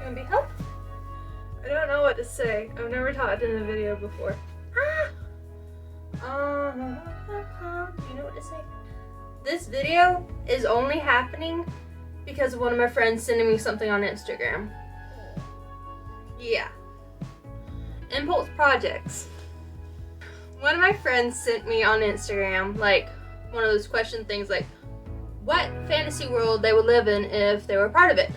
gonna be help. I don't know what to say. I've never talked in a video before. Do you know what to say? This video is only happening because of one of my friends sending me something on Instagram. Yeah. Impulse projects. One of my friends sent me on Instagram like one of those question things like what fantasy world they would live in if they were a part of it.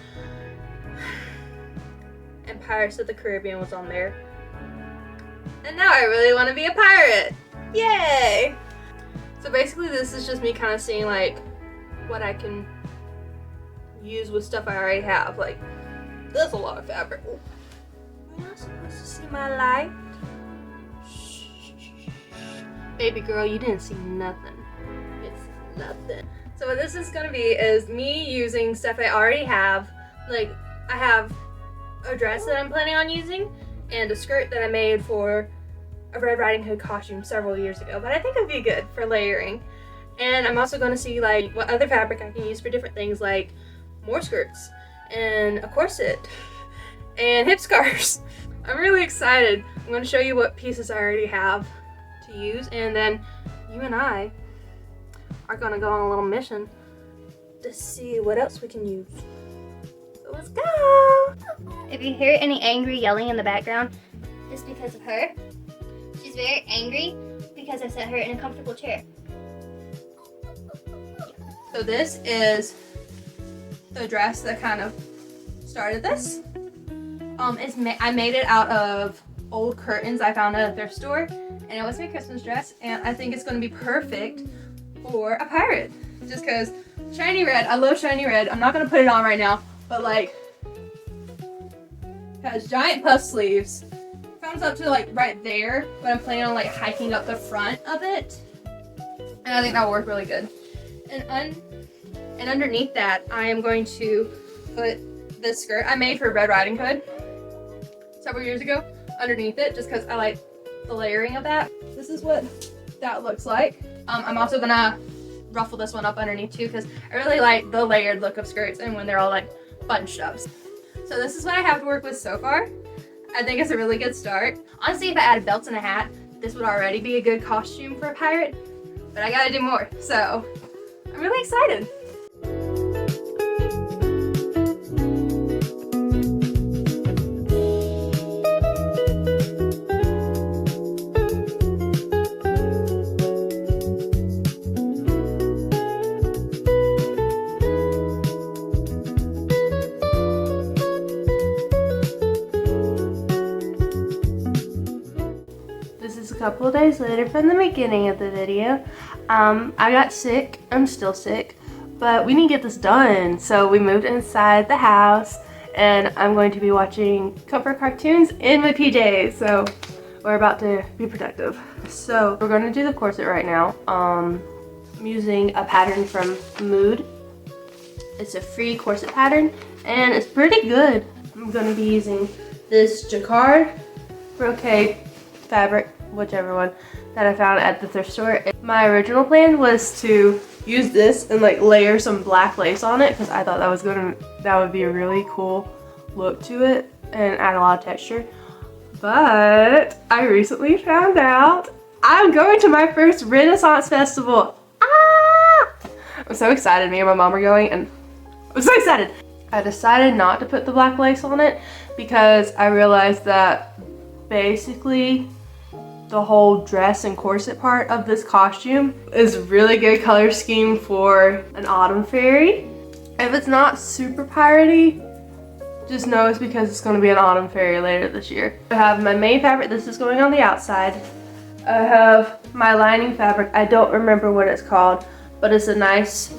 And Pirates of the Caribbean was on there. And now I really want to be a pirate. Yay! So basically this is just me kind of seeing like what I can use with stuff I already have. Like, there's a lot of fabric. Ooh. You're not supposed to see my light. Shh. Baby girl, you didn't see nothing. It's nothing. So what this is going to be is me using stuff I already have. Like, I have a dress that I'm planning on using and a skirt that I made for a Red Riding Hood costume several years ago, but I think it'd be good for layering. And I'm also going to see like what other fabric I can use for different things, like more skirts and a corset and hip scarves. I'm really excited. I'm going to show you what pieces I already have to use, and then you and I are going to go on a little mission to see what else we can use. So let's go! If you hear any angry yelling in the background, it's because of her. She's very angry because I set her in a comfortable chair. So this is the dress that kind of started this. I made it out of old curtains I found at a thrift store, and it was my Christmas dress, and I think it's going to be perfect for a pirate. Just because shiny red, I love shiny red. I'm not going to put it on right now, but like, it has giant puff sleeves. Comes up to like right there, but I'm planning on like hiking up the front of it, and I think that will work really good. And underneath that, I am going to put this skirt I made for Red Riding Hood several years ago underneath it, just because I like the layering of that. This is what that looks like. I'm also gonna ruffle this one up underneath too, because I really like the layered look of skirts and when they're all like bunched up. So this is what I have to work with so far. I think it's a really good start. Honestly, if I added belts and a hat, this would already be a good costume for a pirate, but I gotta do more, so I'm really excited. A couple of days later from the beginning of the video. I got sick. I'm still sick, but we need to get this done. So we moved inside the house, and I'm going to be watching comfort cartoons in my PJs. So we're about to be productive. So we're going to do the corset right now. I'm using a pattern from Mood. It's a free corset pattern, and it's pretty good. I'm going to be using this jacquard brocade fabric, whichever one that I found at the thrift store. My original plan was to use this and like layer some black lace on it, because I thought that would be a really cool look to it and add a lot of texture. But I recently found out I'm going to my first Renaissance festival. I'm so excited. Me and my mom are going, and I'm so excited. I decided not to put the black lace on it because I realized that basically the whole dress and corset part of this costume is really good color scheme for an autumn fairy. If it's not super piratey, just know it's because it's going to be an autumn fairy later this year. I have my main fabric. This is going on the outside. I have my lining fabric. I don't remember what it's called, but it's a nice,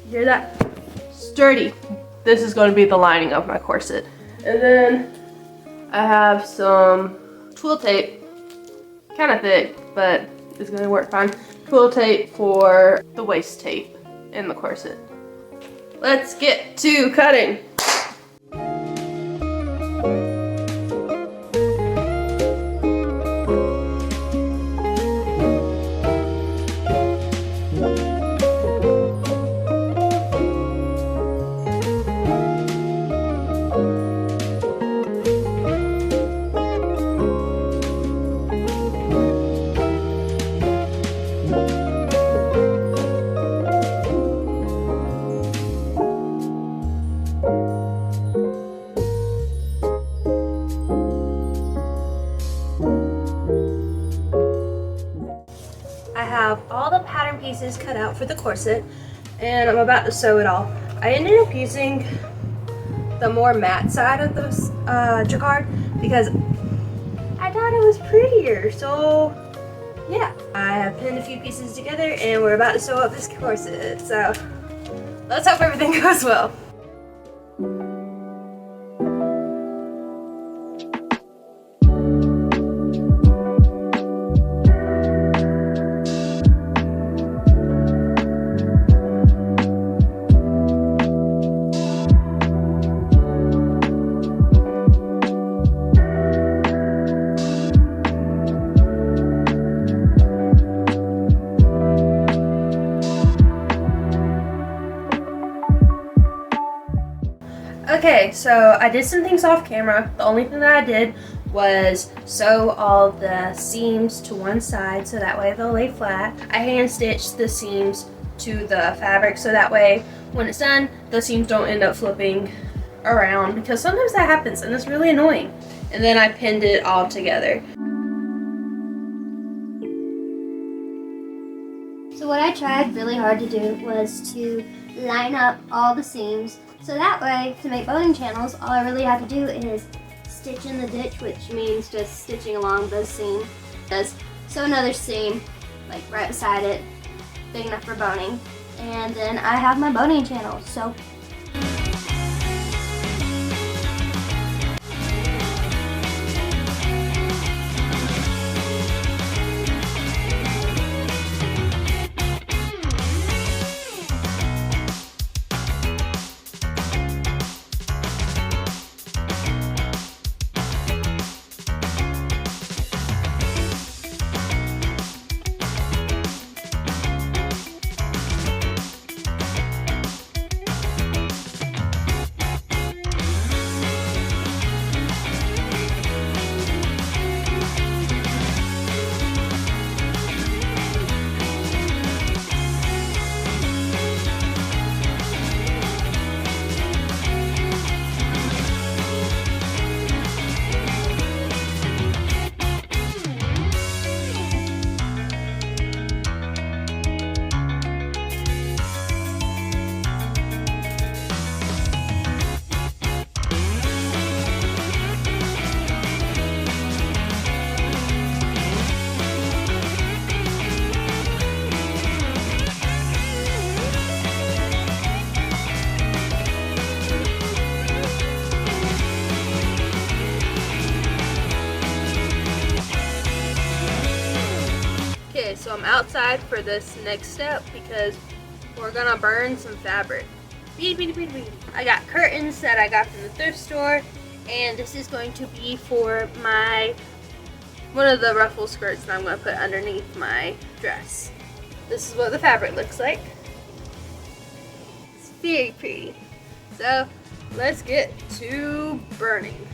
hear that? Sturdy. This is going to be the lining of my corset. And then I have some twill tape, kind of thick, but it's going to work fine. Twill tape for the waist tape in the corset. Let's get to cutting. the corset, and I'm about to sew it all. I ended up using the more matte side of this jacquard because I thought it was prettier. So yeah, I have pinned a few pieces together and we're about to sew up this corset. So let's hope everything goes well. Okay, so I did some things off camera. The only thing that I did was sew all the seams to one side so that way they'll lay flat. I hand stitched the seams to the fabric so that way when it's done, the seams don't end up flipping around because sometimes that happens and it's really annoying. And then I pinned it all together. So what I tried really hard to do was to line up all the seams. So that way, to make boning channels, all I really have to do is stitch in the ditch, which means just stitching along the seam. Just sew another seam, like right beside it, big enough for boning. And then I have my boning channel. So So I'm outside for this next step because we're gonna burn some fabric. I got curtains that I got from the thrift store, and this is going to be for one of the ruffle skirts that I'm gonna put underneath my dress. This is what the fabric looks like. It's very pretty. So let's get to burning.